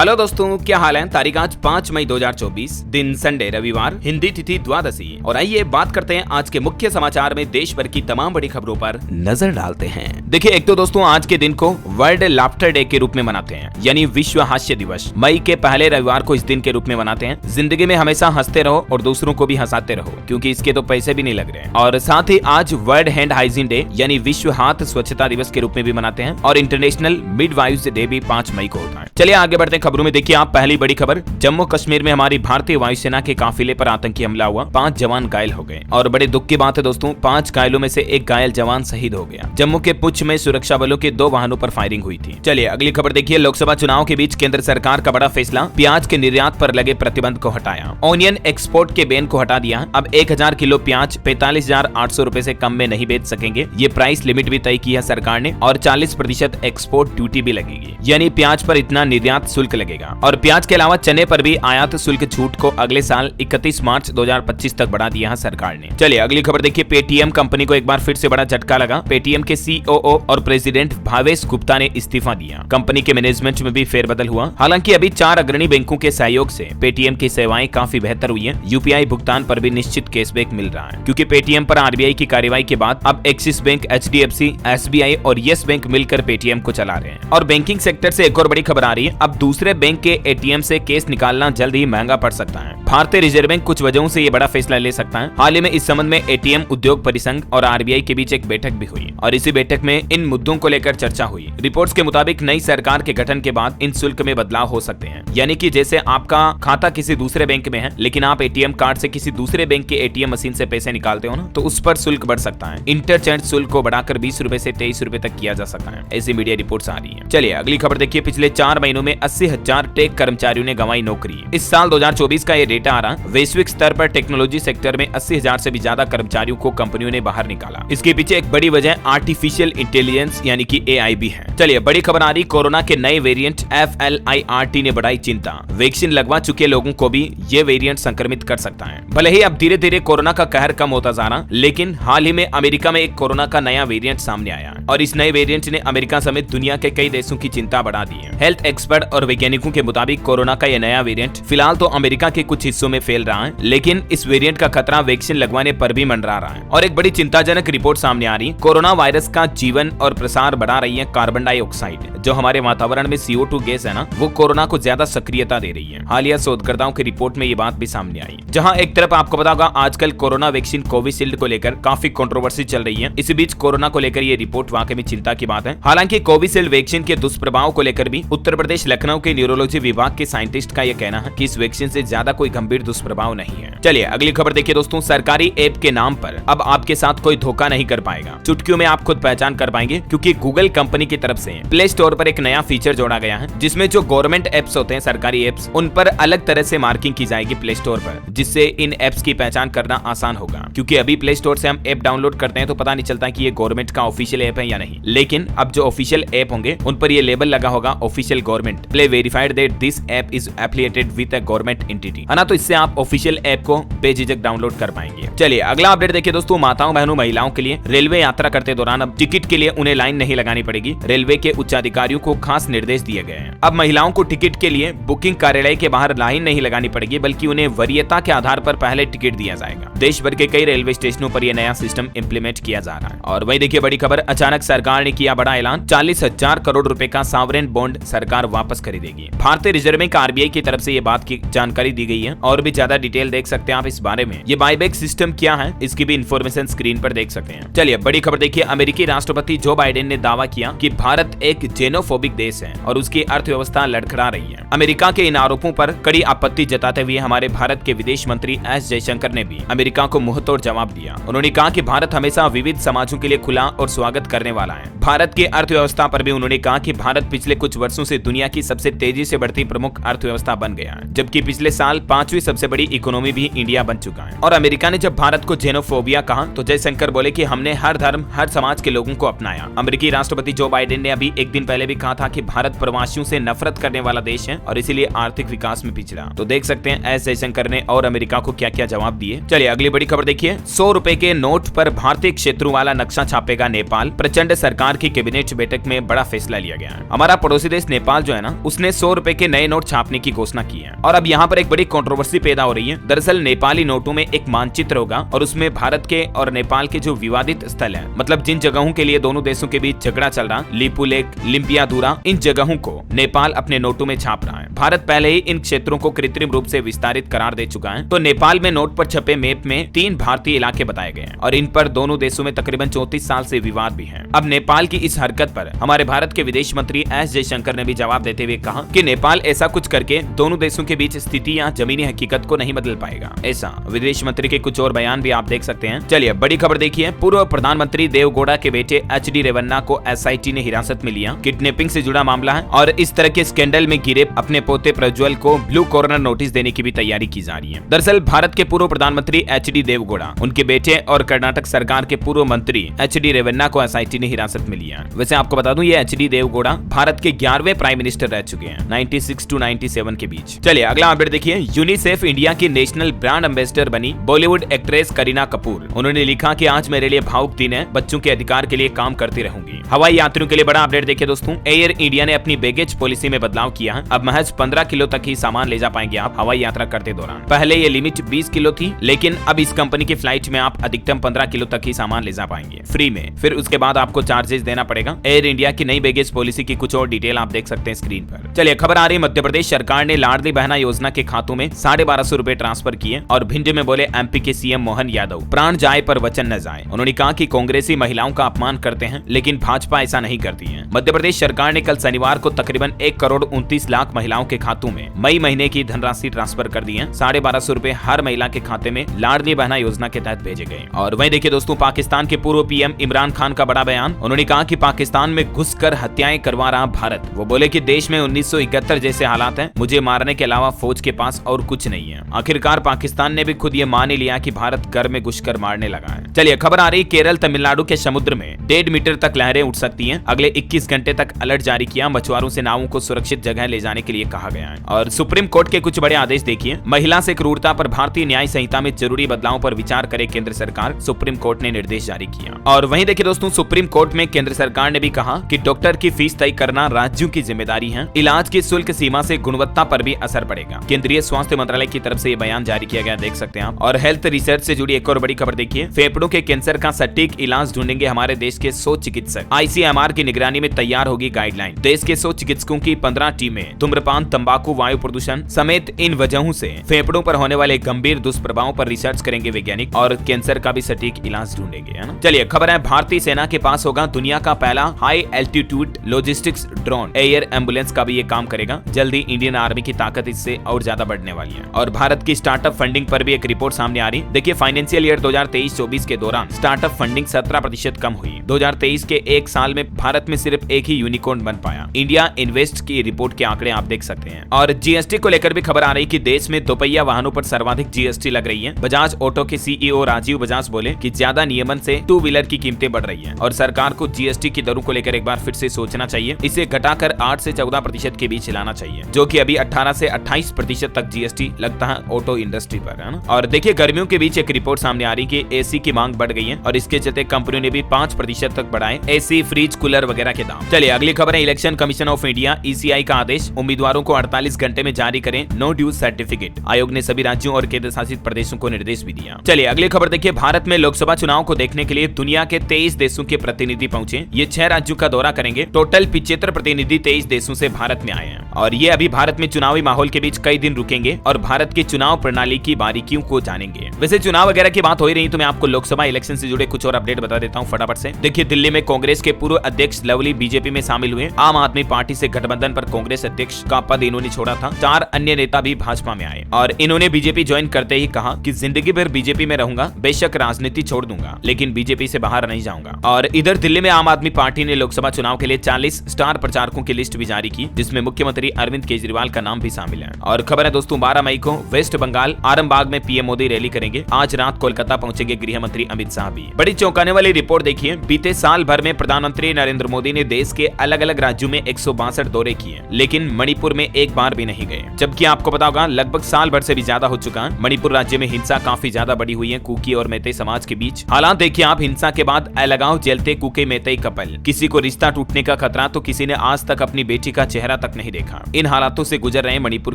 Hello दोस्तों, क्या हाल है। तारीख आज 5 मई 2024, दिन संडे रविवार, हिंदी तिथि द्वादशी। और आइए बात करते हैं आज के मुख्य समाचार में देश भर की तमाम बड़ी खबरों पर नजर डालते हैं। देखिए, एक तो दोस्तों आज के दिन को वर्ल्ड लाफ्टर डे के रूप में मनाते हैं, यानी विश्व हास्य दिवस। मई के पहले रविवार को इस दिन के रूप में मनाते हैं। जिंदगी में हमेशा हंसते रहो और दूसरों को भी हंसाते रहो, क्योंकि इसके तो पैसे भी नहीं लग रहे। और साथ ही आज वर्ल्ड हैंड हाइजीन डे यानी विश्व हाथ स्वच्छता दिवस के रूप में भी मनाते हैं। और इंटरनेशनल मिडवाइफ्स डे भी 5 मई को होता है। चलिए आगे बढ़ते हैं खबरों में। देखिए आप पहली बड़ी खबर, जम्मू कश्मीर में हमारी भारतीय वायुसेना के काफिले पर आतंकी हमला हुआ, 5 जवान घायल हो गए। और बड़े दुख की बात है दोस्तों, 5 घायलों में से एक घायल जवान शहीद हो गया। जम्मू के पुंछ में सुरक्षा बलों के 2 वाहनों पर फायरिंग हुई थी। चलिए अगली खबर देखिए, लोकसभा चुनाव के बीच केंद्र सरकार का बड़ा फैसला, प्याज के निर्यात पर लगे प्रतिबंध को हटाया। ऑनियन एक्सपोर्ट के बैन को हटा दिया। अब 1000 किलो प्याज 45,800 रुपए से कम में नहीं बेच सकेंगे। ये प्राइस लिमिट भी तय की है सरकार ने। और 40% एक्सपोर्ट ड्यूटी भी लगेगी, यानी प्याज पर इतना निर्यात शुल्क लगेगा। और प्याज के अलावा चने पर भी आयात शुल्क छूट को अगले साल 31 मार्च 2025 तक बढ़ा दिया है सरकार ने। चलिए अगली खबर देखिए, पेटीएम कंपनी को एक बार फिर से बड़ा झटका लगा। पेटीएम के सीओओ और प्रेसिडेंट भावेश गुप्ता ने इस्तीफा दिया। कंपनी के मैनेजमेंट में भी फेरबदल हुआ। हालांकि अभी 4 अग्रणी बैंकों के सहयोग से पेटीएम की सेवाएं काफी बेहतर हुई है। यूपीआई भुगतान पर भी निश्चित कैशबैक मिल रहा है, क्योंकि पेटीएम पर आरबीआई की कार्रवाई के बाद अब एक्सिस बैंक, एचडीएफसी, एसबीआई और येस बैंक मिलकर पेटीएम को चला रहे हैं। और बैंकिंग सेक्टर से एक और बड़ी खबर आ रही है, अब दूसरे बैंक के एटीएम से केस निकालना जल्द ही महंगा पड़ सकता है। भारतीय रिजर्व बैंक कुछ वजहों से ये बड़ा फैसला ले सकता है। हाल ही में इस संबंध में एटीएम उद्योग परिसंघ और आरबीआई के बीच एक बैठक भी हुई और इसी बैठक में इन मुद्दों को लेकर चर्चा हुई। रिपोर्ट्स के मुताबिक नई सरकार के गठन के बाद इन शुल्क में बदलाव हो सकते हैं, यानी कि जैसे आपका खाता किसी दूसरे बैंक में है लेकिन आप एटीएम कार्ड से किसी दूसरे बैंक के एटीएम मशीन से पैसे निकालते हो ना, तो उस पर शुल्क बढ़ सकता है। इंटरचेंज शुल्क को बढ़ाकर 20 रुपए से 23 रुपए तक किया जा सकता है, ऐसी मीडिया रिपोर्ट्स आ रही है। चलिए अगली खबर देखिए, पिछले 4 महीनों में 80,000 टेक कर्मचारियों ने गंवाई नौकरी। इस साल 2024 का ये डेटा आ रहा, वैश्विक स्तर पर टेक्नोलॉजी सेक्टर में 80,000 से भी ज्यादा कर्मचारियों को कंपनियों ने बाहर निकाला। इसके पीछे एक बड़ी वजह आर्टिफिशियल इंटेलिजेंस यानी कि एआई भी है। चलिए बड़ी खबर आ रही, कोरोना के नए वेरिएंट FLIRT ने बढ़ाई चिंता। वैक्सीन लगवा चुके लोगों को भी ये वेरिएंट संक्रमित कर सकता है। भले ही अब धीरे धीरे कोरोना का कहर कम होता जा रहा, लेकिन हाल ही में अमेरिका में एक कोरोना का नया वेरिएंट सामने आया और इस नए वेरिएंट ने अमेरिका समेत दुनिया के कई देशों की चिंता बढ़ा दी है। हेल्थ एक्सपर्ट और वैज्ञानिकों के मुताबिक कोरोना का यह नया वेरिएंट फिलहाल तो अमेरिका के कुछ हिस्सों में फैल रहा है, लेकिन इस वेरिएंट का खतरा वैक्सीन लगवाने पर भी मंडरा रहा है। और एक बड़ी चिंताजनक रिपोर्ट सामने आ रही, कोरोना वायरस का जीवन और प्रसार बढ़ा रही है कार्बन डाइऑक्साइड, जो हमारे वातावरण में CO2 गैस है ना, वो कोरोना को ज्यादा सक्रियता दे रही है। हालिया शोधकर्ताओं की रिपोर्ट में ये बात भी सामने आई। जहां एक तरफ आपको पता होगा आजकल कोरोना वैक्सीन कोविशील्ड को लेकर काफी कंट्रोवर्सी चल रही है, इसी बीच कोरोना को लेकर ये रिपोर्ट वाकई में चिंता की बात है। हालांकि कोविशील्ड वैक्सीन के दुष्प्रभाव को लेकर भी उत्तर प्रदेश लखनऊ के न्यूरोलॉजी विभाग के साइंटिस्ट का यह कहना है कि इस वैक्सीन से ज्यादा कोई गंभीर दुष्प्रभाव नहीं है। चलिए अगली खबर देखिए दोस्तों, सरकारी ऐप के नाम पर अब आपके साथ कोई धोखा नहीं कर पाएगा। चुटकियों में आप खुद पहचान कर पाएंगे, क्योंकि गूगल कंपनी की तरफ से प्ले स्टोर पर एक नया फीचर जोड़ा गया है, जिसमें जो गवर्नमेंट एप्स होते हैं, सरकारी एप्स, उन पर अलग तरह से मार्किंग की जाएगी प्ले स्टोर पर, जिससे इन एप्स की पहचान करना आसान होगा। क्योंकि अभी प्ले स्टोर से हम ऐप डाउनलोड करते हैं तो पता नहीं चलता कि ये गवर्नमेंट का ऑफिशियल ऐप है या नहीं, लेकिन अब जो ऑफिशियल ऐप होंगे उन पर ये लेबल लगा होगा official government, play verified that this app is affiliated with a government entity, है ना। तो इससे आप ऑफिशियल ऐप को बेझिझक डाउनलोड कर पाएंगे। चलिए अगला अपडेट देखिए दोस्तों, माताओं बहनों महिलाओं के लिए रेलवे यात्रा करते दौरान अब टिकट के लिए उन्हें लाइन नहीं लगानी पड़ेगी। रेलवे के उच्चाधिकारियों को खास निर्देश दिए गए हैं। अब महिलाओं को टिकट के लिए बुकिंग कार्यालय के बाहर लाइन नहीं लगानी पड़ेगी, बल्कि उन्हें वरीयता के आधार पर पहले टिकट दिया जाएगा। देश भर के कई रेलवे स्टेशनों पर यह नया सिस्टम इम्प्लीमेंट किया जा रहा है। और वही देखिए बड़ी खबर, अचानक सरकार ने किया बड़ा ऐलान, 40,000 करोड़ रुपए का सॉवरेन बॉन्ड सरकार वापस खरीदेगी। भारतीय रिजर्व बैंक आरबीआई की तरफ से ये बात की जानकारी दी गई है। और भी ज्यादा डिटेल देख सकते हैं आप इस बारे में। ये बायबैक सिस्टम क्या है, इसकी भी इंफॉर्मेशन स्क्रीन पर देख सकते हैं। चलिए बड़ी खबर देखिए, अमेरिकी राष्ट्रपति जो बाइडेन ने दावा किया कि भारत एक जेनोफोबिक देश है और उसकी अर्थव्यवस्था लड़खड़ा रही है। अमेरिका के इन आरोपों पर कड़ी आपत्ति जताते हुए हमारे भारत के विदेश मंत्री एस जयशंकर ने भी अमेरिका को मुंहतोड़ जवाब दिया। उन्होंने कहा कि भारत हमेशा विविध समाजों के लिए खुला और स्वागत करने वाला है। भारत की अर्थव्यवस्था पर भी उन्होंने कहा कि भारत पिछले कुछ वर्षों से दुनिया की सबसे तेजी से बढ़ती प्रमुख अर्थव्यवस्था बन गया है, जबकि पिछले साल 5वीं सबसे बड़ी इकोनॉमी भी इंडिया बन चुका है। और अमेरिका ने जब भारत को जेनोफोबिया कहा तो जयशंकर बोले कि हमने हर धर्म हर समाज के लोगों को अपनाया। अमेरिकी राष्ट्रपति जो बाइडेन ने अभी एक दिन पहले भी कहा था कि भारत प्रवासियों से नफरत करने वाला देश है और इसीलिए आर्थिक विकास में पिछड़ा। तो देख सकते हैं एस जयशंकर ने और अमेरिका को क्या क्या जवाब दिए। चलिए अगली बड़ी खबर देखिए। 100 रुपए के नोट पर भारतीय क्षेत्रों वाला नक्शा छापेगा नेपाल। प्रचंड सरकार की कैबिनेट बैठक में बड़ा फैसला लिया गया है। हमारा पड़ोसी देश नेपाल जो है ना, उसने 100 रुपए के नए नोट छापने की घोषणा की है। और अब यहाँ पर एक बड़ी कंट्रोवर्सी पैदा हो रही है। दरअसल नेपाली नोटों में एक मानचित्र होगा और उसमें भारत के और नेपाल के जो विवादित स्थल है, मतलब जिन जगहों के लिए दोनों देशों के बीच झगड़ा चल रहा, लिपुलेक, लिम्पियादुरा, इन जगहों को नेपाल अपने नोटों में छाप रहा है। भारत पहले ही इन क्षेत्रों को कृत्रिम रूप से विस्तारित करार दे चुका है। तो नेपाल में नोट पर छपे मैप में 3 भारतीय इलाके बताए गए हैं और इन पर दोनों देशों में तकरीबन 34 साल से विवाद भी है। अब नेपाल की इस हरकत पर हमारे भारत के विदेश मंत्री एस जयशंकर ने भी जवाब देते हुए कहा कि नेपाल ऐसा कुछ करके दोनों देशों के बीच स्थिति या जमीनी हकीकत को नहीं बदल पाएगा। ऐसा विदेश मंत्री के कुछ और बयान भी आप देख सकते हैं। चलिए बड़ी खबर देखिए। पूर्व प्रधानमंत्री देवगौड़ा के बेटे एचडी रेवन्ना को एसआईटी ने हिरासत में लिया। किडनैपिंग से जुड़ा मामला है और इस तरह के स्कैंडल में घिरे अपने पोते प्रज्वल को ब्लू कॉर्नर नोटिस देने की भी तैयारी की जा रही है। दरअसल भारत के पूर्व प्रधानमंत्री एचडी देवगौड़ा, उनके बेटे और कर्नाटक सरकार के पूर्व मंत्री एचडी रेवन्ना को एसआईटी ने हिरासत में लिया। वैसे आपको बता दूं, ये एचडी देवगौड़ा भारत के 11वें प्राइम मिनिस्टर रह चुके हैं 96 to 97 के बीच। चलिए अगला अपडेट देखिए। यूनिसेफ इंडिया की नेशनल ब्रांड एम्बेसडर बनी बॉलीवुड एक्ट्रेस करीना कपूर। उन्होंने लिखा कि आज मेरे लिए भावुक दिन है, बच्चों के अधिकार के लिए काम करती रहूंगी। हवाई यात्रियों के लिए बड़ा अपडेट देखिए दोस्तों। एयर इंडिया ने अपनी बैगेज पॉलिसी में बदलाव किया है। अब महज 15 किलो तक ही सामान ले जा पाएंगे आप हवाई यात्रा करते दौरान। पहले ये लिमिट 20 किलो थी, लेकिन अब इस कंपनी की फ्लाइट में आप अधिकतम 15 किलो तक ही सामान ले जा पाएंगे फ्री में। फिर उसके बाद आपको चार्जेस देना पड़ेगा। एयर इंडिया की नई बैगेज पॉलिसी की कुछ और डिटेल आप देख सकते हैं स्क्रीन पर। चलिए खबर आ रही है। मध्य प्रदेश सरकार ने लाडली बहना योजना के खातों में 1250 रुपए ट्रांसफर किए और भिंड में बोले एमपी के सीएम मोहन यादव, प्राण जाए पर वचन न जाए। उन्होंने कहा कि कांग्रेसी महिलाओं का अपमान करते हैं, लेकिन भाजपा ऐसा नहीं करती है। मध्य प्रदेश सरकार ने कल शनिवार को तकरीबन 1 करोड़ 29 लाख महिलाओं के खातों में मई महीने की धनराशि ट्रांसफर कर दी है। 1250 रुपए हर महिला के खाते में लाडली बहना योजना के तहत भेजे गए। और वहीं देखिए दोस्तों, पाकिस्तान के पूर्व पीएम इमरान खान का बड़ा बयान। उन्होंने कहा कि पाकिस्तान में घुसकर हत्याएं करवा रहा भारत। वो बोले कि देश में 1971 जैसे हालात हैं, मुझे मारने के अलावा फौज के पास और कुछ नहीं है। आखिरकार पाकिस्तान ने भी खुद ये मान ही लिया कि भारत घर में घुसकर मारने लगा है। चलिए खबर आ रही, केरल तमिलनाडु के समुद्र में 1.5 मीटर तक लहरें उठ सकती हैं। अगले 21 घंटे तक अलर्ट जारी किया। मछुआरों से नावों को सुरक्षित जगह ले जाने के लिए कहा गया है। और सुप्रीम कोर्ट के कुछ बड़े आदेश देखिए। महिला से क्रूरता पर भारतीय न्याय संहिता में जरूरी बदलाव पर विचार करे केंद्र सरकार, सुप्रीम कोर्ट ने निर्देश जारी किया। और वहीं देखिए दोस्तों, सुप्रीम कोर्ट में केंद्र सरकार ने भी कहा कि डॉक्टर की फीस तय करना राज्यों की जिम्मेदारी है। इलाज की शुल्क सीमा से गुणवत्ता पर भी असर पड़ेगा। केंद्रीय स्वास्थ्य मंत्रालय की तरफ से ये बयान जारी किया गया, देख सकते हैं आप। और हेल्थ रिसर्च से जुड़ी एक और बड़ी खबर देखिए। फेफड़ों के कैंसर का सटीक इलाज ढूंढेंगे हमारे देश के 100 चिकित्सक। आईसीएमआर की निगरानी में तैयार होगी गाइडलाइन। देश के 100 चिकित्सकों की 15 टीमें धूम्रपान, तंबाकू, वायु प्रदूषण समेत इन वजहों से फेफड़ों पर होने वाले गंभीर दुष्प्रभावों पर रिसर्च करेंगे वैज्ञानिक और कैंसर का भी सटीक इलाज ढूंढेंगे, है ना। चलिए खबर है, भारतीय सेना के पास होगा दुनिया का पहला high altitude logistics drone. Air ambulance का भी ये काम करेगा। जल्दी इंडियन आर्मी की ताकत इससे और ज्यादा बढ़ने वाली है। और भारत की स्टार्टअप फंडिंग पर भी एक रिपोर्ट सामने आ रही। देखिए, फाइनेंशियल ईयर 2023-24 के दौरान स्टार्टअप फंडिंग 17% कम हुई। 2023 के एक साल में भारत में सिर्फ एक ही यूनिकॉर्न बन पाया। इंडिया इन्वेस्ट की रिपोर्ट के आंकड़े आप देख सकते हैं। और जीएसटी को लेकर भी खबर आ रही कि देश में दोपहिया वाहनों पर सर्वाधिक जीएसटी लग रही है। बजाज ऑटो के सीईओ राजीव बजाज बोले कि ज्यादा नियमन से 2 व्हीलर की कीमतें बढ़ रही है और सरकार को जीएसटी की दरों को लेकर एक बार फिर से सोचना चाहिए। इसे घटाकर 8 से 14% के बीच लाना चाहिए, जो कि अभी 18 से 28% तक जीएसटी लगता है ऑटो इंडस्ट्री पर, है ना। और देखिए, गर्मियों के बीच एक रिपोर्ट सामने आ रही कि एसी की मांग बढ़ गई है और इसके चलते कंपनियों ने भी 5% तक बढ़ाए एसी, फ्रिज, कूलर वगैरह के दाम। चलिए अगली खबर है, election commission of India ECI का आदेश। उम्मीदवारों को 48 घंटे में जारी करें नो ड्यूज सर्टिफिकेट। आयोग ने सभी राज्यों और केंद्र शासित प्रदेशों को निर्देश भी दिया। चलिए अगली खबर देखिए। भारत में लोकसभा चुनाव को देखने के लिए दुनिया के 23 देशों के प्रतिनिधि पहुंचे। ये 6 राज्यों का दौरा करेंगे। टोटल 75 प्रतिनिधि 23 देशों से भारत में आए हैं और ये अभी भारत में चुनावी माहौल के बीच कई दिन रुकेंगे और भारत की चुनाव प्रणाली की बारीकियों को जानेंगे। वैसे चुनाव वगैरह की बात हो ही रही, तो मैं आपको लोकसभा इलेक्शन से जुड़े कुछ और अपडेट बता देता हूं फटाफट से। देखिए, दिल्ली में कांग्रेस के पूर्व अध्यक्ष लवली बीजेपी में शामिल हुए। आम आदमी पार्टी से गठबंधन पर कांग्रेस अध्यक्ष का पद इन्होंने छोड़ा था। 4 अन्य नेता भी भाजपा में आए और इन्होंने बीजेपी ज्वाइन करते ही कहा कि जिंदगी भर बीजेपी में रहूंगा, बेशक राजनीति छोड़ दूंगा, लेकिन बीजेपी से बाहर नहीं जाऊंगा। और इधर दिल्ली में आम आदमी पार्टी ने लोकसभा चुनाव के लिए 40 स्टार प्रचारकों की लिस्ट भी जारी की, जिसमें मुख्यमंत्री अरविंद केजरीवाल का नाम भी शामिल है। और खबर है दोस्तों, 12 मई को वेस्ट बंगाल आरामबाग में पीएम मोदी रैली करेंगे। आज रात कोलकाता पहुंचेंगे गृह मंत्री अमित शाह भी। बड़ी चौंकाने वाली रिपोर्ट देखिए, बीते साल भर में प्रधानमंत्री नरेंद्र मोदी ने देश के अलग अलग राज्यों में 162 दौरे किए, लेकिन मणिपुर में एक बार भी नहीं गए। जबकि आपको पता होगा लगभग साल भर से भी ज्यादा हो चुका है। मणिपुर राज्य में हिंसा काफी ज्यादा बढ़ी हुई है कुकी और मेते समाज के बीच। हालात देखिए आप, हिंसा के बाद अलगाव झेलते कुकी मेते कपल, किसी को रिश्ता टूटने का खतरा तो किसी ने आज तक अपनी बेटी का चेहरा तक नहीं देखा। इन हालातों से गुजर रहे मणिपुर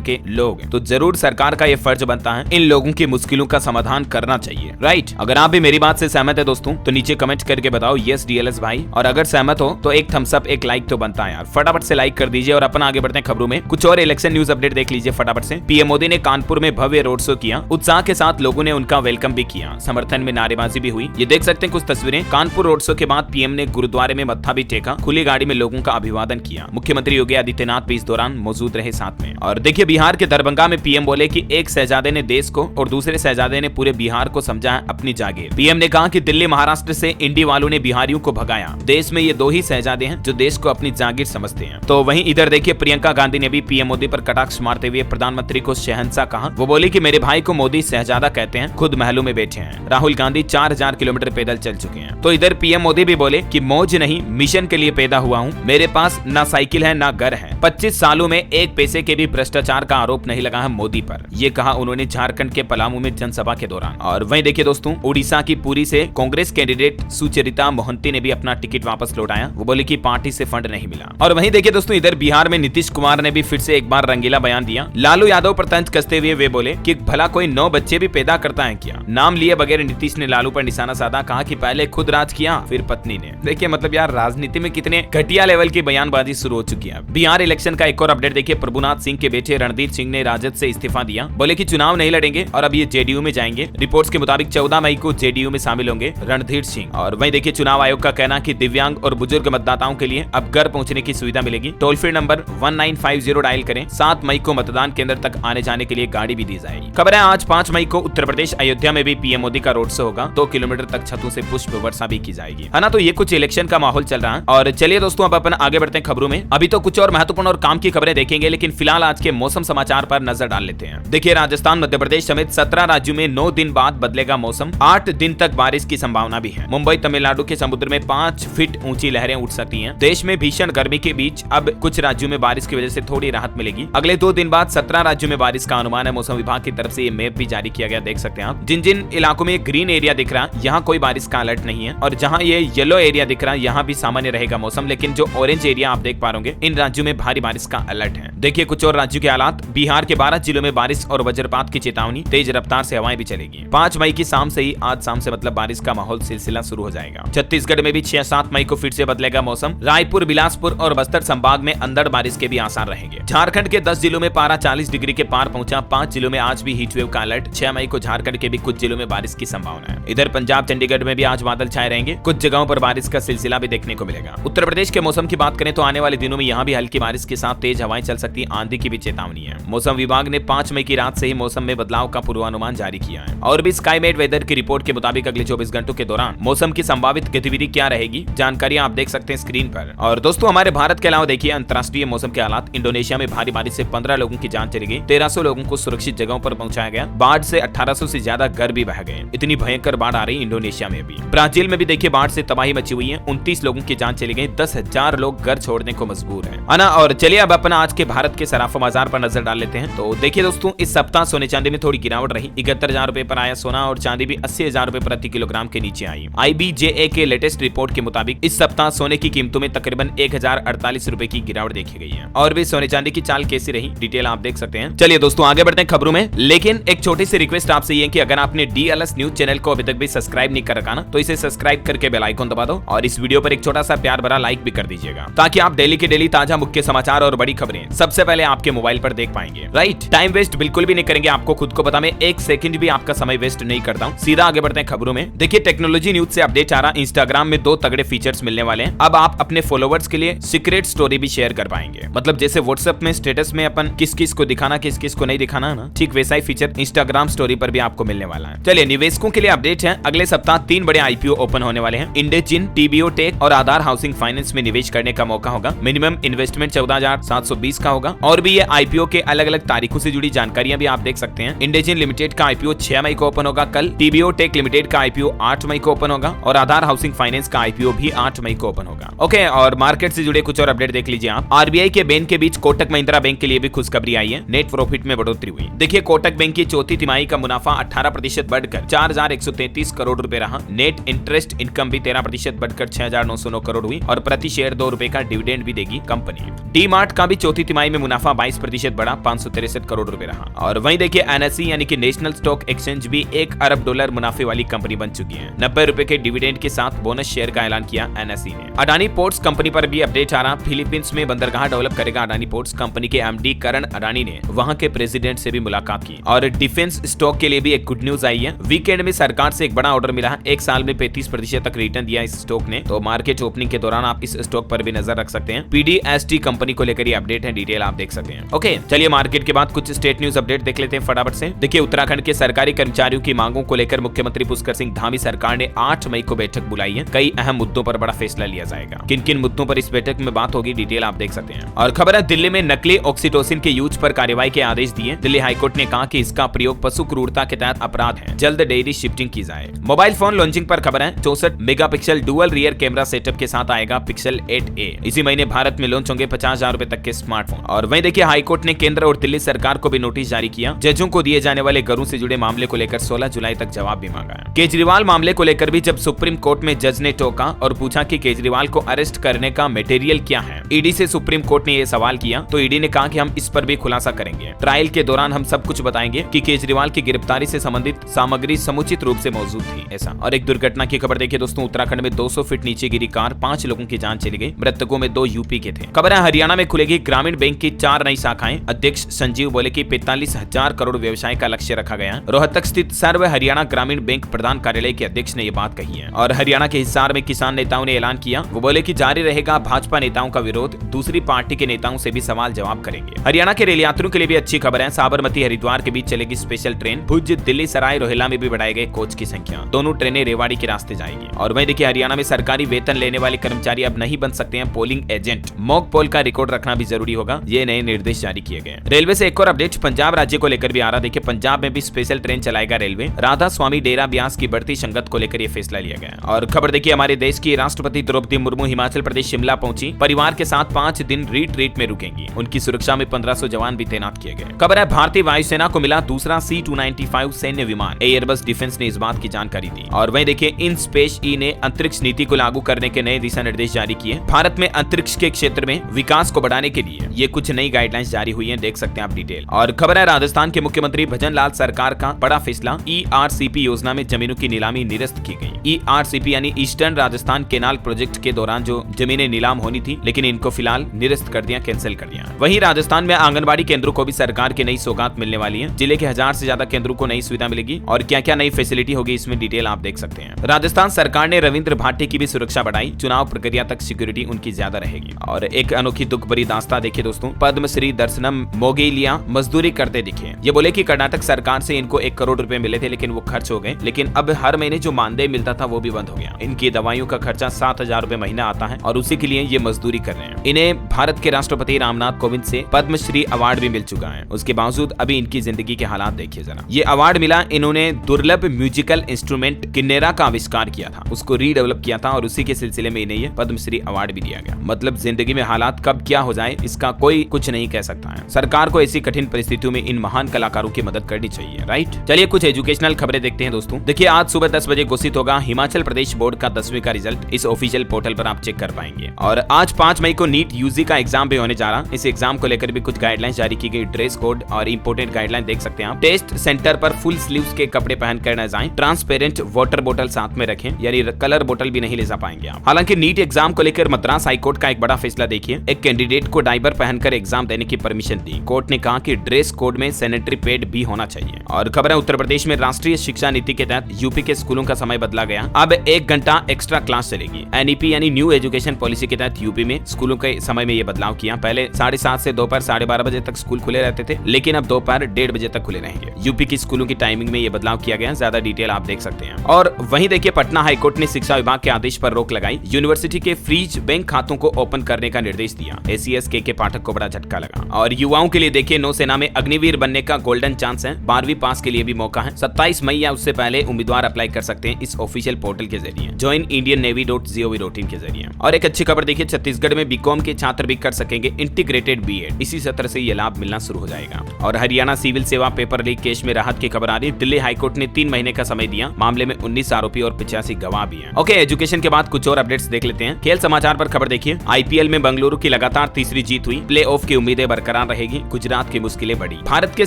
के लोग, तो जरूर सरकार का ये फर्ज बनता है इन लोगों की मुश्किलों का समाधान करना चाहिए। राइट, अगर आप भी मेरी बात से सहमत है दोस्तों तो नीचे कमेंट करके बताओ यस डीएलएस भाई, और अगर सहमत हो तो एक थम्स अप, एक लाइक तो बनता है यार। फटाफट से लाइक कर दीजिए और अपन आगे बढ़ते हैं खबरों में। कुछ और इलेक्शन न्यूज अपडेट देख लीजिए फटाफट से। पीएम मोदी ने कानपुर में भव्य रोड शो किया, उत्साह के साथ लोगों ने उनका वेलकम भी किया, समर्थन में नारेबाजी भी हुई। ये देख सकते हैं कुछ तस्वीरें। कानपुर रोड शो के बाद पीएम ने गुरुद्वारे में मत्था भी टेका, खुली गाड़ी में लोगों का अभिवादन किया। मुख्यमंत्री योगी आदित्यनाथ भी इस दौरान मौजूद रहे साथ में। और देखिए बिहार के दरभंगा में पीएम बोले कि एक शहजादे ने देश को और दूसरे शहजादे ने पूरे बिहार को समझा है अपनी जागीर। पीएम ने कहा कि दिल्ली महाराष्ट्र से इंडी वालों ने बिहारियों को भगाया, देश में ये दो ही शहजादे हैं जो देश को अपनी जागीर समझते हैं। तो वहीं इधर देखिए प्रियंका गांधी ने भी पीएम मोदी पर कटाक्ष मारते हुए प्रधानमंत्री को शहंशाह कहा। वो बोली कि मेरे भाई को मोदी शहजादा कहते हैं, खुद महलों में बैठे हैं। राहुल गांधी 4000 किलोमीटर पैदल चल चुके हैं। तो इधर पीएम मोदी भी बोले कि मौज नहीं, मिशन के लिए पैदा हुआ हूँ, मेरे पास ना साइकिल है ना घर है। 25 सालों में एक पैसे के भी भ्रष्टाचार का आरोप नहीं लगा है मोदी पर, ये कहा उन्होंने झारखंड के पलामू में जनसभा के दौरान। और वहीं देखिए दोस्तों, उड़ीसा की पुरी से कांग्रेस कैंडिडेट सुचरिता मोहंती ने भी अपना टिकट वापस लौटाया। वो बोले कि पार्टी से फंड नहीं मिला। और वहीं देखिए दोस्तों, इधर बिहार में नीतीश कुमार ने भी फिर से एक बार रंगीला बयान दिया। लालू यादव पर तंज कसते हुए वे बोले कि भला कोई 9 बच्चे भी पैदा करता है क्या। नाम लिए बगैर नीतीश ने लालू पर निशाना साधा, कहा कि पहले खुद राज किया फिर पत्नी ने। देखिए मतलब यार राजनीति में कितने घटिया लेवल की बयानबाजी शुरू हो चुकी है। बिहार इलेक्शन का एक और अपडेट देखिए, प्रभुनाथ सिंह के बेटे रणदीप सिंह ने राजद से इस्तीफा दिया, बोले कि चुनाव नहीं लड़ेंगे और अब ये जेडीयू में जाएंगे। रिपोर्ट्स के मुताबिक 14 मई को जेडीयू में शामिल होंगे रणधीर सिंह। और वहीं देखिए चुनाव आयोग का कहना कि दिव्यांग और बुजुर्ग मतदाताओं के लिए अब घर पहुंचने की सुविधा मिलेगी। टोल फ्री नंबर 1950 डायल करें। 7 मई को मतदान केंद्र तक आने जाने के लिए गाड़ी भी दी जाएगी। खबर है आज 5 मई को उत्तर प्रदेश अयोध्या में भी पीएम मोदी का रोड शो होगा। 2 किलोमीटर तक छतों से पुष्प वर्षा भी की जाएगी, है ना। तो ये कुछ इलेक्शन का माहौल चल रहा है। और चलिए दोस्तों अब अपन आगे बढ़ते हैं खबरों में। अभी तो कुछ और महत्वपूर्ण और काम की खबरें देखेंगे, लेकिन फिलहाल आज के मौसम समाचार पर नजर डाल लेते हैं। देखिए राजस्थान, मध्य प्रदेश समेत 17 राज्यों में 9 दिन बाद बदलेगा मौसम। 8 दिन तक बारिश की संभावना भी है। मुंबई तमिलनाडु के समुद्र में 5 फीट ऊंची लहरें उठ सकती हैं। देश में भीषण गर्मी के बीच अब कुछ राज्यों में बारिश की वजह से थोड़ी राहत मिलेगी। अगले 2 दिन बाद 17 राज्यों में बारिश का अनुमान है। मौसम विभाग की तरफ से ये मैप भी जारी किया गया, देख सकते हैं आप। जिन जिन इलाकों में ग्रीन एरिया दिख रहा है यहाँ कोई बारिश का अलर्ट नहीं है, और जहाँ ये येलो एरिया दिख रहा है यहाँ भी सामान्य रहेगा मौसम। लेकिन जो ऑरेंज एरिया आप देख पा रहे होंगे, इन राज्यों में भारी बारिश का अलर्ट है। देखिए कुछ और राज्यों के हालात। बिहार के 12 जिलों में बारिश और वज्रपात की चेतावनी, तेज रफ्तार से हवाएं भी चलेगी। 5 मई की शाम से ही, आज शाम से मतलब बारिश का माहौल सिलसिला शुरू हो जाएगा। छत्तीसगढ़ में भी 6-7 मई को फिर से बदलेगा मौसम। रायपुर, बिलासपुर और बस्तर संभाग में अंधड़ बारिश के भी आसार रहेंगे। झारखंड के 10 जिलों में पारा 40 डिग्री के पार पहुंचा। 5 जिलों में आज भी हीट वेव का अलर्ट। 6 मई को झारखंड के भी कुछ जिलों में बारिश की संभावना है। इधर पंजाब, चंडीगढ़ में भी आज बादल छाए रहेंगे। कुछ जगहों पर बारिश का सिलसिला भी देखने को मिलेगा। उत्तर प्रदेश के मौसम की बात करें तो आने वाले दिनों में यहाँ भी हल्की बारिश के साथ तेज हवाएं चल सकती है। आंधी की भी चेतावनी है। मौसम विभाग ने 5 मई की रात से ही मौसम में बदलाव का पूर्वानुमान जारी किया है। और भी स्काईमेट वेदर की रिपोर्ट के मुताबिक अगले 24 घंटों के दौरान मौसम की संभावित गतिविधि क्या रहेगी, जानकारी आप देख सकते हैं स्क्रीन पर। और दोस्तों हमारे भारत के अलावा देखिए अंतर्राष्ट्रीय मौसम के हालात। इंडोनेशिया में भारी बारिश से 15 लोगों की जान चली गई। 1300 लोगों को सुरक्षित जगहों पर पहुंचाया गया। बाढ़ से 1800 से ज्यादा घर भी बह गए। इतनी भयंकर बाढ़ आ रही इंडोनेशिया में भी। ब्राजील में भी देखिए बाढ़ से तबाही मची हुई है। 29 लोगों की जान चली गई। 10,000 लोग घर छोड़ने को मजबूर है ना। और चलिए अब अपना आज के भारत के सराफा बाजार पर नजर डाल लेते हैं। तो देखिए दोस्तों इस सप्ताह सोने चांदी में थोड़ी गिरावट रही। 71,000 रुपए पर आया सोना, और चांदी भी 80,000 रुपए प्रति किलोग्राम के नीचे आई। IBJA के लेटेस्ट रिपोर्ट के मुताबिक इस सप्ताह सोने की कीमतों में तकरीबन 1048 रुपए की गिरावट देखी गई है। और भी सोने चांदी की चाल कैसी रही, डिटेल आप देख सकते हैं। चलिए दोस्तों आगे बढ़ते हैं खबरों में, लेकिन एक छोटी सी रिक्वेस्ट आपसे ये कि अगर आपने DLS न्यूज चैनल को अभी तक भी सब्सक्राइब नहीं कर रखा ना, तो इसे सब्सक्राइब करके बेल आइकन दबा दो, और इस वीडियो पर एक छोटा सा प्यार भरा लाइक भी कर दीजिएगा, ताकि आप डेली के डेली ताजा मुख्य समाचार और बड़ी खबरें सबसे पहले आपके मोबाइल पर देख पाएंगे। राइट, टाइम वेस्ट बिल्कुल भी नहीं करेंगे, आपको खुद को पता, मैं 1 सेकंड भी आपका समय वेस्ट नहीं करता हूं। सीधा आगे बढ़ते हैं खबरों में। देखिए टेक्नोलॉजी न्यूज से अपडेट आ रहा, इंस्टाग्राम में 2 तगड़े फीचर्स मिलने वाले हैं। अब आप अपने फॉलोवर्स के लिए सीक्रेट स्टोरी भी शेयर कर पाएंगे। मतलब जैसे व्हाट्सएप में स्टेटस में अपन किस किस को दिखाना, किस किस को नहीं दिखाना है ना, ठीक वैसा ही फीचर इंस्टाग्राम स्टोरी पर भी आपको मिलने वाला है। चलिए निवेशकों के लिए अपडेट है। अगले सप्ताह 3 बड़े IPO ओपन होने वाले हैं। इंडेजिन, TBO टेक और आधार हाउसिंग फाइनेंस में निवेश करने का मौका होगा। मिनिमम इन्वेस्टमेंट 14,720 का होगा। और भी ये IPO के अलग अलग तारीखों से जुड़ी जानकारियां भी आप देख सकते हैं। इंडेजिन लिमिटेड का आईपीओ 6 मई को ओपन होगा कल। टीबीओ टेक लिमिटेड का आईपीओ 8 मई को ओपन होगा और आधार हाउसिंग फाइनेंस का आईपीओ भी 8 मई को ओपन होगा। ओके, और मार्केट से जुड़े कुछ और अपडेट देख लीजिए आप। आरबीआई के बैंक के बीच कोटक महिंद्रा बैंक के लिए भी खुशखबरी आई है, नेट प्रॉफिट में बढ़ोतरी हुई। देखिए, कोटक बैंक की चौथी तिमाही का मुनाफा 18% बढ़कर 4133 करोड़ रुपए रहा। नेट इंटरेस्ट इनकम भी 13% बढ़कर 6909 करोड़ हुई और प्रति शेयर 2 रुपए का डिविडेंड भी देगी कंपनी। डी मार्ट का भी चौथी तिमाही में मुनाफा 22% बढ़ा, 563 करोड़ रुपए रहा। और वहीं देखिए, एनएसई यानी कि नेशनल स्टॉक एक्सचेंज भी $1 अरब मुनाफे वाली कंपनी बन चुकी है। 90 रुपए के डिविडेंड के साथ बोनस शेयर का ऐलान किया एनएसई ने। अडानी पोर्ट्स कंपनी पर भी अपडेट आ रहा। फिलीपींस में बंदरगाह डेवलप करेगा अडानी पोर्ट्स। कंपनी के एमडी करण अडानी ने वहां के प्रेसिडेंट से भी मुलाकात की। और डिफेंस स्टॉक के लिए भी एक गुड न्यूज आई है। वीकेंड में सरकार से एक बड़ा ऑर्डर मिला है। एक साल में 35% तक रिटर्न दिया इस स्टॉक ने। तो मार्केट ओपनिंग के दौरान आप इस स्टॉक पर भी नजर रख सकते हैं। पीडीएसटी कंपनी को लेकर ये अपडेट है, डिटेल आप देख सकते हैं। ओके, चलिए मार्केट के बाद कुछ स्टेट न्यूज अपडेट देख लेते हैं फटाफट से। देखिए, उत्तराखंड के सरकारी कर्मचारियों की मांगों को लेकर मुख्यमंत्री पुष्कर सिंह धामी सरकार ने 8 मई को बैठक बुलाई है। कई अहम मुद्दों पर बड़ा फैसला लिया जाएगा। किन किन मुद्दों पर इस बैठक में बात होगी, डिटेल आप देख सकते हैं। और खबर है, दिल्ली में नकली ऑक्सीटोसिन के यूज पर कार्रवाई के आदेश दिए। दिल्ली हाईकोर्ट ने कहा कि इसका प्रयोग पशु क्रूरता के तहत अपराध है, जल्द डेयरी शिफ्टिंग की जाए। मोबाइल फोन लॉन्चिंग पर खबर है, 64 megapixel dual rear camera setup के साथ आएगा पिक्सल 8a। इसी महीने भारत में लॉन्च होंगे 50,000 रुपए तक के स्मार्टफोन। और वहीं देखिए, हाईकोर्ट ने केंद्र और दिल्ली सरकार को भी नोटिस जारी किया। जजों को दिए जाने वाले घरों से जुड़े मामले को लेकर 16 जुलाई तक जवाब भी मांगा है। केजरीवाल मामले को लेकर भी जब सुप्रीम कोर्ट में जज ने टोका और पूछा कि केजरीवाल को अरेस्ट करने का मटेरियल क्या है, ईडी से सुप्रीम कोर्ट ने यह सवाल किया तो ईडी ने कहा कि हम इस पर भी खुलासा करेंगे। ट्रायल के दौरान हम सब कुछ बताएंगे कि केजरीवाल की गिरफ्तारी से संबंधित सामग्री समुचित रूप से मौजूद थी, ऐसा। और एक दुर्घटना की खबर देखिए दोस्तों, उत्तराखंड में 200 फीट नीचे गिरी कार, 5 लोगों की जान चली गई। मृतकों में 2 यूपी के थे। खबर है, हरियाणा में खुलेगी ग्रामीण बैंक की 4 नई शाखाएं। अध्यक्ष संजीव बोले कि 45,000 करोड़ व्यवसाय का लक्ष्य रखा गया। रोहतक स्थित सर्व हरियाणा ग्रामीण बैंक प्रधान कार्यालय के अध्यक्ष ने यह बात कही है। और हरियाणा के हिसार में किसान नेताओं ने ऐलान किया, वो बोले कि जारी रहेगा भाजपा नेताओं का विरोध, दूसरी पार्टी के नेताओं से भी सवाल जवाब करेंगे। हरियाणा के रेल यात्रियों के लिए भी अच्छी खबर है। साबरमती हरिद्वार के बीच चलेगी स्पेशल ट्रेन। भुज दिल्ली सराय रोहिला में भी बढ़ाए गए कोच की संख्या। दोनों ट्रेनें रेवाड़ी के रास्ते जाएगी। और वहीं देखिए, हरियाणा में सरकारी वेतन लेने वाले कर्मचारी अब नहीं बन सकते हैं पोलिंग एजेंट। मॉक पोल का रिकॉर्ड रखना भी जरूरी होगा, ये नए निर्देश जारी किए गए। रेलवे से एक और अपडेट पंजाब राज्य को लेकर भी आ रहा। देखिए, पंजाब में भी स्पेशल ट्रेन चलाएगा रेलवे। राधा स्वामी डेरा ब्यास की बढ़ती संगत को लेकर यह फैसला लिया गया। और खबर देखिए, हमारे देश की राष्ट्रपति द्रौपदी मुर्मू हिमाचल प्रदेश शिमला पहुंची। परिवार के साथ 5 दिन रिट्रीट में रुकेंगी। उनकी सुरक्षा में 1500 जवान भी तैनात किए गए। खबर है, भारतीय वायुसेना को मिला दूसरा C-295 सैन्य विमान। एयरबस डिफेंस ने इस बात की जानकारी दी। और वहीं देखिए, इन स्पेस ई ने अंतरिक्ष नीति को लागू करने के नए दिशा निर्देश जारी किए। भारत में अंतरिक्ष के क्षेत्र में विकास को बढ़ाने के लिए ये कुछ नई गाइडलाइंस जारी हुई हैं, देख सकते हैं आप डिटेल। और खबर है, राजस्थान के मुख्यमंत्री भजन लाल सरकार का बड़ा फैसला। ERCP योजना में जमीनों की नीलामी निरस्त की गई। ERCP यानी ईस्टर्न राजस्थान केनाल प्रोजेक्ट के दौरान जो जमीनें नीलाम होनी थी, लेकिन इनको फिलहाल निरस्त कर दिया, कैंसिल कर दिया। वहीं राजस्थान में आंगनबाड़ी केंद्रों को भी सरकार की नई सौगात मिलने वाली है। जिले के 1000 से ज्यादा केंद्रों को नई सुविधा मिलेगी और क्या क्या नई फैसिलिटी होगी, इसमें डिटेल आप देख सकते हैं। राजस्थान सरकार ने रविंद्र भाटी की भी सुरक्षा बढ़ाई। चुनाव प्रक्रिया तक सिक्योरिटी उनकी ज्यादा रहेगी। और एक अनोखी दुख भरी दास्तां देखिए दोस्तों, पद्मश्री दर्शनम मोगेलिया मजदूरी करते दिखे। ये बोले कि कर्नाटक सरकार से इनको 1 करोड़ रुपए मिले थे, लेकिन वो खर्च हो गए। लेकिन अब हर महीने जो मानदेय मिलता था वो भी बंद हो गया। इनकी दवाइयों का खर्चा 7,000 रुपए महीना आता है और उसी के लिए ये मजदूरी कर रहे हैं। इन्हें भारत के राष्ट्रपति रामनाथ कोविंद से पद्मश्री अवार्ड भी मिल चुका है। उसके बावजूद अभी इनकी जिंदगी के हालात देखिए जरा। ये अवार्ड मिला, इन्होंने दुर्लभ म्यूजिकल इंस्ट्रूमेंट किन्नेरा का आविष्कार किया था, उसको रीडेवलप किया था और उसी के सिलसिले में इन्हें पद्मश्री अवार्ड भी दिया गया। मतलब जिंदगी में हालात कब क्या हो जाए इसका कोई कुछ नहीं कह सकता है। सरकार को ऐसी कठिन परिस्थितियों में इन महान कलाकारों की मदद करनी चाहिए, राइट। चलिए कुछ एजुकेशनल खबरें देखते हैं दोस्तों। देखिए, आज सुबह 10 बजे घोषित होगा हिमाचल प्रदेश बोर्ड का 10वीं का रिजल्ट। इस ऑफिशियल पोर्टल पर आप चेक कर पाएंगे। और आज 5 मई को नीट यूजी का एग्जाम भी होने जा रहा। इस एग्जाम को लेकर भी कुछ गाइडलाइंस जारी की गई। ड्रेस कोड और इंपोर्टेंट गाइडलाइन देख सकते हैं आप। टेस्ट सेंटर पर फुल स्लीव्स के कपड़े पहनकर न जाएं। ट्रांसपेरेंट वाटर बोतल साथ में रखें, यानी कलर बोतल भी नहीं ले जा पाएंगे आप। हालांकि नीट एग्जाम को लेकर मद्रास हाईकोर्ट का एक बड़ा फैसला देखिए। एक कैंडिडेट को डाइपर पहनकर एग्जाम देने की परमिशन दी। कोर्ट ने कहा कि ड्रेस कोड में सैनिटरी पैड भी होना चाहिए। और खबर है, उत्तर प्रदेश में राष्ट्रीय शिक्षा नीति के तहत यूपी के स्कूलों का समय बदला गया। अब 1 घंटा एक्स्ट्रा क्लास चलेगी। NEP यानी न्यू एजुकेशन पॉलिसी के तहत यूपी में स्कूलों के समय में ये बदलाव किया। पहले 7:30 से दोपहर 12:30 बजे तक स्कूल खुले रहते थे, लेकिन अब दोपहर 1:30 बजे तक खुले रहेंगे। यूपी की स्कूलों की टाइमिंग में ये बदलाव किया गया। ज्यादा डिटेल आप देख सकते हैं। और वहीं देखिए, पटना हाईकोर्ट ने शिक्षा विभाग के आदेश पर रोक लगाई। यूनिवर्सिटी के फ्रीज बैंक खातों को ओपन करने का निर्देश दिया। ACS के पाठक को बड़ा झटका लगा। और युवाओं के लिए देखिए, 9 सेना में अग्निवीर बनने का गोल्डन चांस है। 12वीं पास के लिए भी मौका है। 27 मई या उससे पहले उम्मीदवार अप्लाई कर सकते हैं इस ऑफिशियल पोर्टल के जरिए joinindiannavy.gov.in के जरिए। और एक अच्छी खबर देखिए, छत्तीसगढ़ में बीकॉम के छात्र भी कर सकेंगे इंटीग्रेटेड बीएड। इसी सत्र से ये लाभ मिलना शुरू हो जाएगा। और हरियाणा सिविल सेवा पेपर लीक केस में राहत की खबर आ रही। दिल्ली हाईकोर्ट ने 3 महीने का समय दिया। मामले में 19 आरोपी और 85 गवाह भी हैं। ओके, एजुकेशन के बाद कुछ और अपडेट्स देख लेते हैं। खेल समाचार पर खबर देखिए, आईपीएल में बेंगलुरु की लगातार तीसरी जीत हुई। प्ले ऑफ की उम्मीदें बरकरार रहेगी, गुजरात की मुश्किलें बढ़ी। भारत के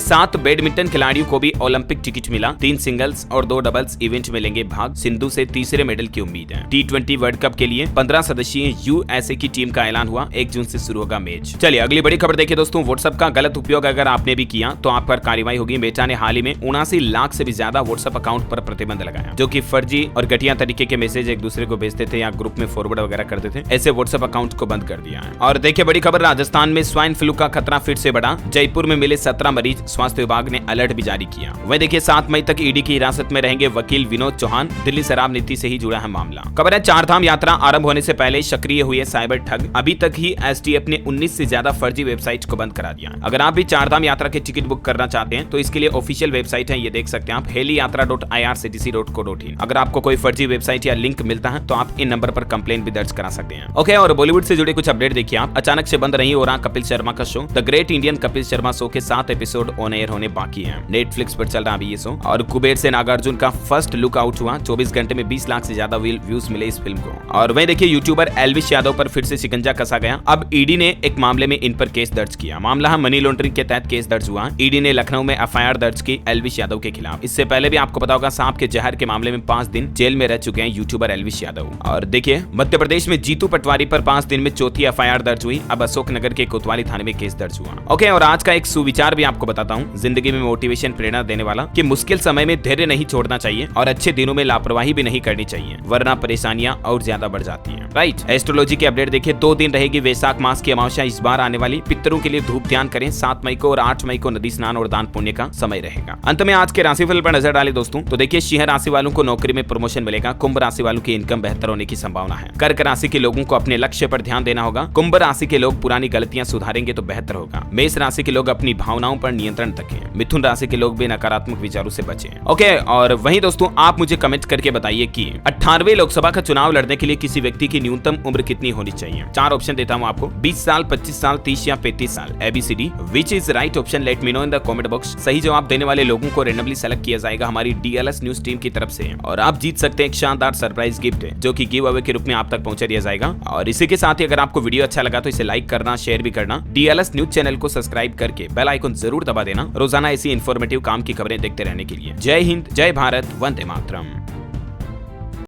7 बैडमिंटन खिलाड़ियों को भी ओलंपिक टिकट मिला। 3 सिंगल्स और 2 डबल्स इवेंट में लेंगे भाग। सिंधु से तीसरे मेडल की उम्मीद है। T20 वर्ल्ड कप के लिए 15 सदस्यीय यूएसए की टीम का ऐलान हुआ। 1 जून से शुरू होगा मैच। चलिए अगली बड़ी खबर देखिए दोस्तों, व्हाट्सएप का गलत उपयोग अगर आपने भी किया तो आप पर कार्रवाई होगी। मेटा ने हाल ही में 79 लाख से भी ज्यादा व्हाट्सएप अकाउंट पर प्रतिबंध लगाया, जो कि फर्जी और घटिया तरीके के मैसेज एक दूसरे को भेजते थे या ग्रुप में फॉरवर्ड वगैरह करते थे। ऐसे व्हाट्सएप अकाउंट को बंद कर दिया है। और देखिए बड़ी खबर, राजस्थान में स्वाइन फ्लू का खतरा फिर से बढ़ा। जयपुर में मिले 17 मरीज, स्वास्थ्य विभाग ने अलर्ट भी जारी किया। वह देखिए 7 मई तक ईडी की हिरासत में रहेंगे वकील विनोद चौहान। दिल्ली शराब नीति से ही जुड़ा है मामला। खबर है, 4 धाम यात्रा आरंभ होने से पहले सक्रिय हुए साइबर ठग। अभी तक ही एसटीएफ ने 19 से ज्यादा फर्जी वेबसाइट को बंद करा दिया। अगर आप भी 4 धाम यात्रा की टिकट बुक करना चाहते हैं तो इसके लिए ऑफिशियल वेबसाइट है, ये देख सकते हैं आप, heliyatra.irctc.co.in। अगर आपको कोई फर्जी वेबसाइट या लिंक मिलता है तो आप इन नंबर पर कंप्लेंट भी दर्ज करा सकते हैं। ओके, और बॉलीवुड से जुड़े कुछ अपडेट देखिए आप। अचानक से बंद नहीं हो रहा कपिल शर्मा का show. The great Indian Kapil Sharma show के 7 एपिसोड ऑन एयर होने बाकी हैं। नेटफ्लिक्स पर चल रहा है ये शो। और कुबेर से नागार्जुन का फर्स्ट लुक आउट हुआ। 24 घंटे में 20 लाख से ज्यादा व्यूज मिले इस फिल्म को। और वहीं देखिए यूट्यूबर एल्विश यादव पर फिर से शिकंजा कसा गया। अब ईडी ने एक मामले में इन पर केस दर्ज किया। मामला है मनी लॉन्ड्रिंग के तहत केस दर्ज हुआ। ईडी ने लखनऊ में एफआईआर दर्ज की एल्विश यादव के खिलाफ। इससे पहले भी आपको पता होगा सांप के जहर के मामले में 5 दिन जेल में रह चुके हैं यूट्यूबर एल्विश यादव। और देखिए मध्य प्रदेश में जीतू पटवारी पर 5 दिन में चौथी एफआईआर दर्ज हुई। अब अशोकनगर के कोतवाली थाने में केस दर्ज हुआ। ओके, और आज का एक सुविचार भी आपको बताता हूँ, जिंदगी में मोटिवेशन प्रेरणा देने वाला, कि मुश्किल समय में धैर्य नहीं छोड़ना चाहिए और अच्छे दिनों में लापरवाही भी नहीं करनी चाहिए, वरना परेशानियां और ज्यादा बढ़ जाती हैं। राइट, एस्ट्रोलॉजी के अपडेट देखिए। 2 दिन रहेगी वैशाख मास की अमावस्या इस बार आने वाली। पितरों के लिए धूप ध्यान करें। 7 मई को और 8 मई को नदी स्नान और दान पुण्य का समय रहेगा। अंत में आज के राशिफल पर नजर डालें दोस्तों, तो देखिए सिंह राशि वालों को नौकरी में प्रमोशन मिलेगा। कुंभ राशि वालों की इनकम बेहतर होने की संभावना है। कर्क राशि के लोगों को अपने लक्ष्य पर ध्यान देना होगा। कुंभ राशि के लोग पुरानी गलतियां सुधारेंगे तो बेहतर होगा। मेष राशि के लोग अपनी भावनाओं पर नियंत्रण रखें। मिथुन राशि के लोग भी नकारात्मक विचारों से बचें। ओके, और वहीं दोस्तों आप मुझे कमेंट करके बताइए कि 18वें लोकसभा का चुनाव लड़ने के लिए किसी व्यक्ति की न्यूनतम उम्र कितनी होनी चाहिए। 4 ऑप्शन देता हूं आपको, 20 साल, 25 साल, 30 या 35 साल। ABCD, which is right option, let me know in the comment box. सही जवाब देने वाले लोगों को रैंडमली सेलेक्ट किया जाएगा हमारी DLS न्यूज टीम की तरफ से, और आप जीत सकते हैं एक शानदार सरप्राइज गिफ्ट जो कि गिव अवे के रूप में आप तक पहुंचा दिया जाएगा। और इसी के साथ ही अगर आपको वीडियो अच्छा लगा तो इसे लाइक करना, शेयर भी करना। DLS न्यूज चैनल को सब्सक्राइब करके बेल आइकन जरूर दबा देना, रोजाना ऐसी इन्फॉर्मेटिव काम की खबरें देखते रहने के लिए। जय हिंद, जय भारत, वंदे मातरम।